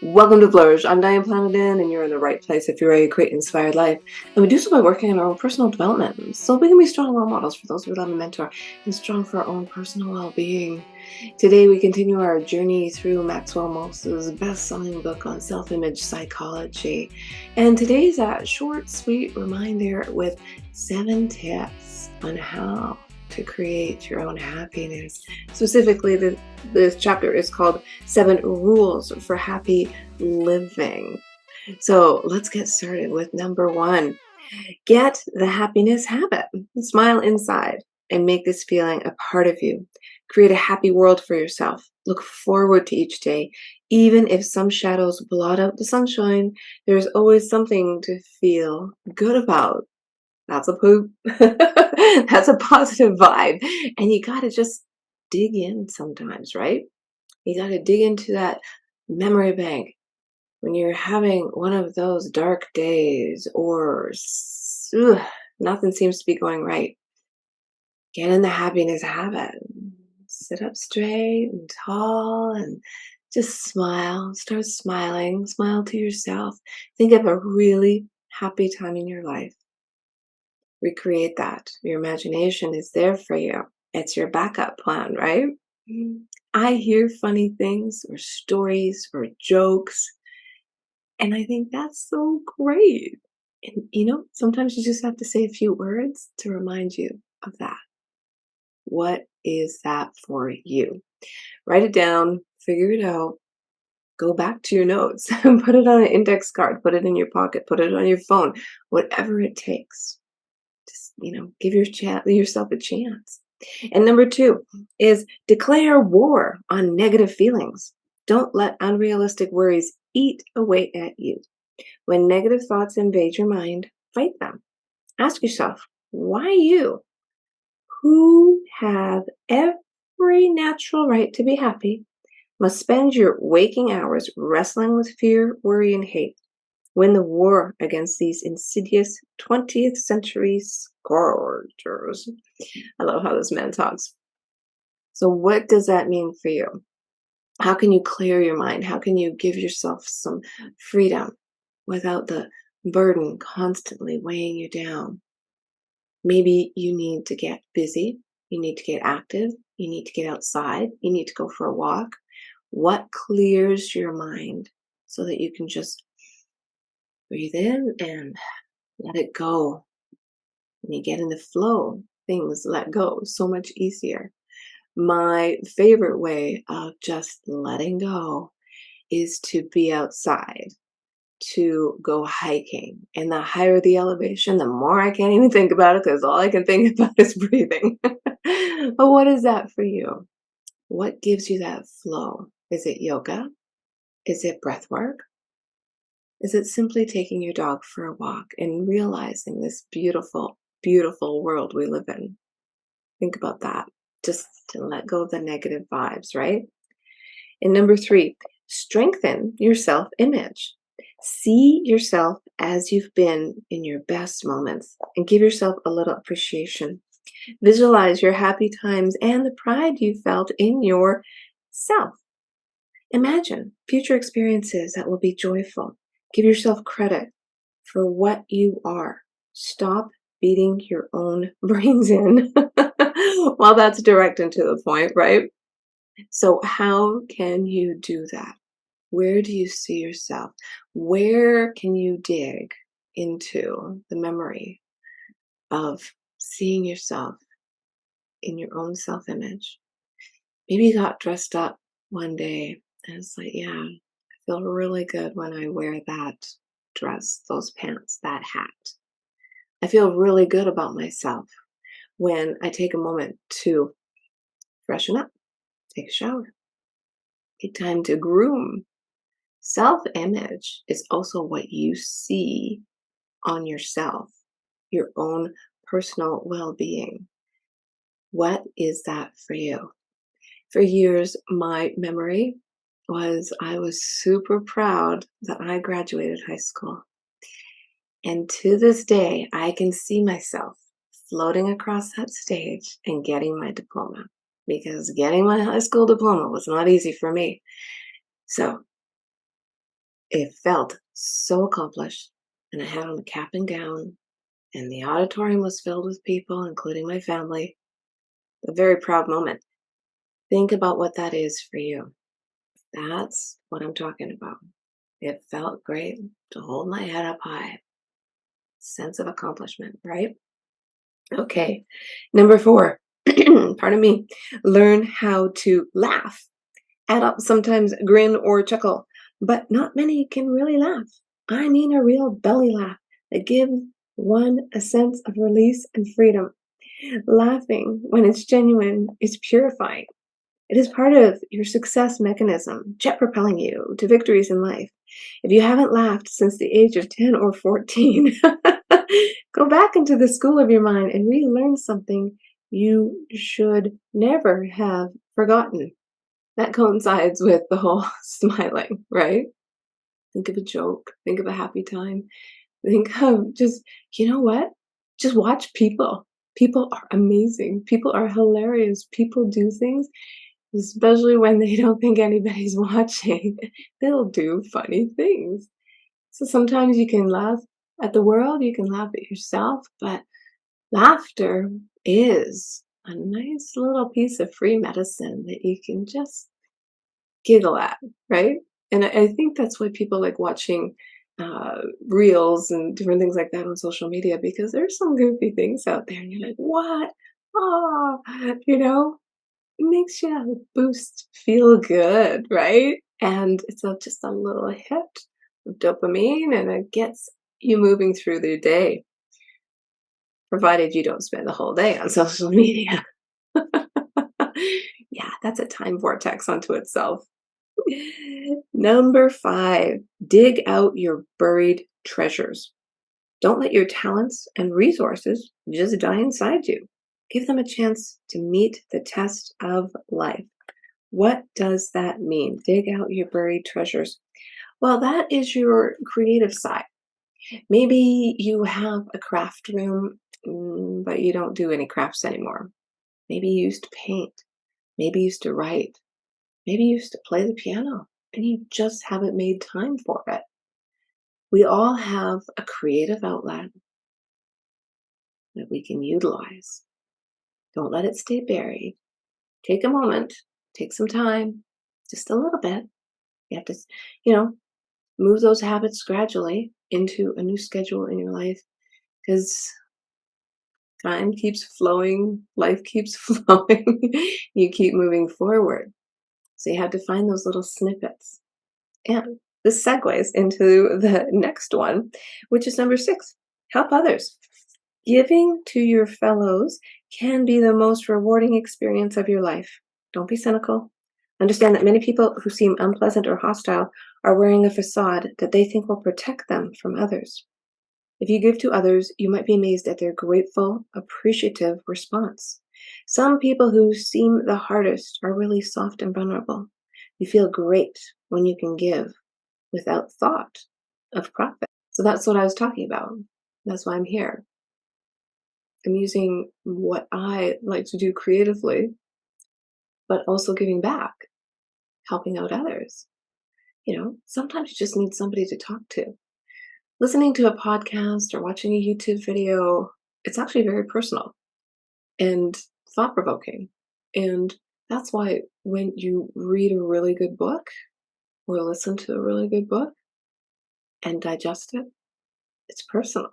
Welcome to Flourish. I'm Diane Planidin, and you're in the right place if you're ready to create an inspired life. And we do so by working on our own personal development, so we can be strong role models for those we love and mentor, and strong for our own personal well-being. Today, we continue our journey through Maxwell Maltz's best-selling book on self-image psychology. And today's a short, sweet reminder with 7 tips on how to create your own happiness. Specifically, this chapter is called 7 Rules for Happy Living. So let's get started with number 1. Get the happiness habit. Smile inside and make this feeling a part of you. Create a happy world for yourself. Look forward to each day. Even if some shadows blot out the sunshine, there's always something to feel good about. That's a poop. That's a positive vibe. And you got to just dig in sometimes, right? You got to dig into that memory bank when you're having one of those dark days or nothing seems to be going right. Get in the happiness habit. Sit up straight and tall and just smile. Start smiling. Smile to yourself. Think of a really happy time in your life. Recreate that. Your imagination is there for you. It's your backup plan, right? I hear funny things or stories or jokes, and I think that's so great. And sometimes you just have to say a few words to remind you of that. What is that for you? Write it down, figure it out, go back to your notes, and put it on an index card, put it in your pocket, put it on your phone, whatever it takes. Just, give yourself a chance. And number 2 is declare war on negative feelings. Don't let unrealistic worries eat away at you. When negative thoughts invade your mind, fight them. Ask yourself, why you, who have every natural right to be happy, must spend your waking hours wrestling with fear, worry, and hate? Win the war against these insidious 20th century scourgers. I love how this man talks. So, what does that mean for you? How can you clear your mind? How can you give yourself some freedom without the burden constantly weighing you down? Maybe you need to get busy. You need to get active. You need to get outside. You need to go for a walk. What clears your mind so that you can just breathe in and let it go? When you get in the flow, things let go so much easier. My favorite way of just letting go is to be outside, to go hiking. And the higher the elevation, the more I can't even think about it because all I can think about is breathing. But what is that for you? What gives you that flow? Is it yoga? Is it breath work? Is it simply taking your dog for a walk and realizing this beautiful, beautiful world we live in? Think about that. Just to let go of the negative vibes, right? And number 3, strengthen your self image. See yourself as you've been in your best moments and give yourself a little appreciation. Visualize your happy times and the pride you felt in yourself. Imagine future experiences that will be joyful. Give yourself credit for what you are. Stop beating your own brains in. Well, that's direct and to the point, right? So, how can you do that? Where do you see yourself? Where can you dig into the memory of seeing yourself in your own self image? Maybe you got dressed up one day and it's like, yeah, I feel really good when I wear that dress, those pants, that hat. I feel really good about myself when I take a moment to freshen up, take a shower, take time to groom. Self image is also what you see on yourself, your own personal well being. What is that for you? For years, my memory was I was super proud that I graduated high school. And to this day, I can see myself floating across that stage and getting my diploma because getting my high school diploma was not easy for me. So It felt so accomplished, and I had on a cap and gown, and the auditorium was filled with people, including my family. A very proud moment. Think about what that is for you. That's what I'm talking about. It felt great to hold my head up high. Sense of accomplishment, right? Okay. Number 4, pardon me, learn how to laugh. Add up, sometimes grin or chuckle, but not many can really laugh. I mean a real belly laugh that gives one a sense of release and freedom. Laughing, when it's genuine, is purifying. It is part of your success mechanism, jet propelling you to victories in life. If you haven't laughed since the age of 10 or 14, go back into the school of your mind and relearn something you should never have forgotten. That coincides with the whole smiling, right? Think of a joke, think of a happy time, think of just, you know what? Just watch people. People are amazing. People are hilarious. People do things, especially when they don't think anybody's watching. They'll do funny things. So sometimes you can laugh at the world, you can laugh at yourself, but laughter is a nice little piece of free medicine that you can just giggle at, right? And I think that's why people like watching reels and different things like that on social media, because there's some goofy things out there, and you're like, what? Oh, you know, it makes you boost feel good, right? And it's just a little hit of dopamine, and it gets you moving through the day, provided you don't spend the whole day on social media. Yeah, that's a time vortex unto itself. Number 5, dig out your buried treasures. Don't let your talents and resources just die inside you. Give them a chance to meet the test of life. What does that mean? Dig out your buried treasures. Well, that is your creative side. Maybe you have a craft room, but you don't do any crafts anymore. Maybe you used to paint. Maybe you used to write. Maybe you used to play the piano and you just haven't made time for it. We all have a creative outlet that we can utilize. Don't let it stay buried. Take a moment, take some time, just a little bit. You have to, you know, move those habits gradually into a new schedule in your life, because time keeps flowing, life keeps flowing. You keep moving forward. So you have to find those little snippets. And this segues into the next one, which is number 6, help others. Giving to your fellows can be the most rewarding experience of your life. Don't be cynical. Understand that many people who seem unpleasant or hostile are wearing a facade that they think will protect them from others. If you give to others, you might be amazed at their grateful, appreciative response. Some people who seem the hardest are really soft and vulnerable. You feel great when you can give without thought of profit. So that's what I was talking about. That's why I'm here. I'm using what I like to do creatively, but also giving back, helping out others. Sometimes you just need somebody to talk to. Listening to a podcast or watching a YouTube video, it's actually very personal and thought-provoking. And that's why when you read a really good book or listen to a really good book and digest it, it's personal.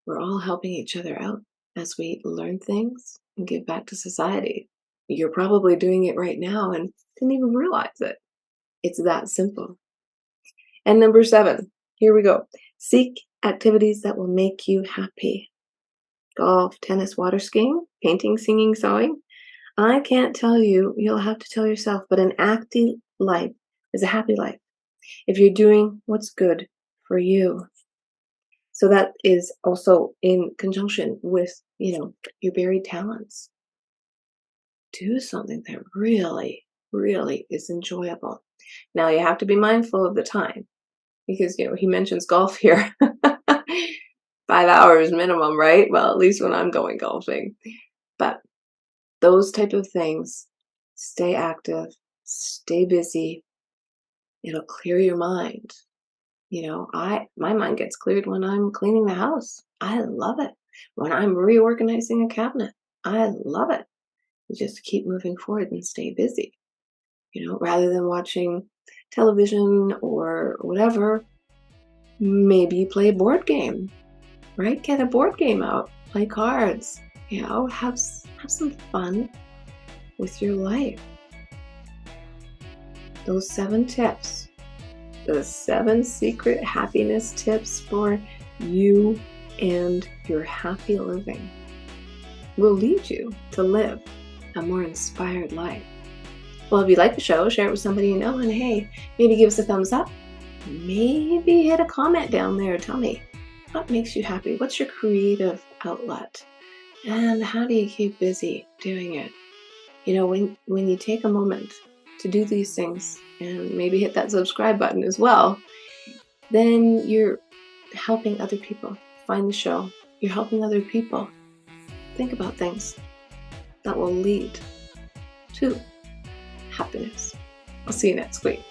We're all helping each other out as we learn things and give back to society. You're probably doing it right now and didn't even realize it. It's that simple. And number 7, here we go. Seek activities that will make you happy. Golf, tennis, water skiing, painting, singing, sewing. I can't tell you, you'll have to tell yourself, but an active life is a happy life if you're doing what's good for you. So that is also in conjunction with, your buried talents. Do something that really, really is enjoyable. Now you have to be mindful of the time because, he mentions golf here. 5 hours minimum, right? Well, at least when I'm going golfing. But those type of things, stay active, stay busy, It'll clear your mind. My mind gets cleared when I'm cleaning the house. I love it. When I'm reorganizing a cabinet, I love it. You just keep moving forward and stay busy, rather than watching television or whatever. Maybe play a board game, right? Get a board game out, play cards, have some fun with your life. Those 7 tips, the 7 secret happiness tips for you and your happy living, will lead you to live a more inspired life. Well, if you like the show, share it with somebody you know, and hey, maybe give us a thumbs up. Maybe hit a comment down there. Tell me, what makes you happy? What's your creative outlet? And how do you keep busy doing it? When you take a moment to do these things and maybe hit that subscribe button as well, then you're helping other people find the show. You're helping other people think about things that will lead to happiness. I'll see you next week.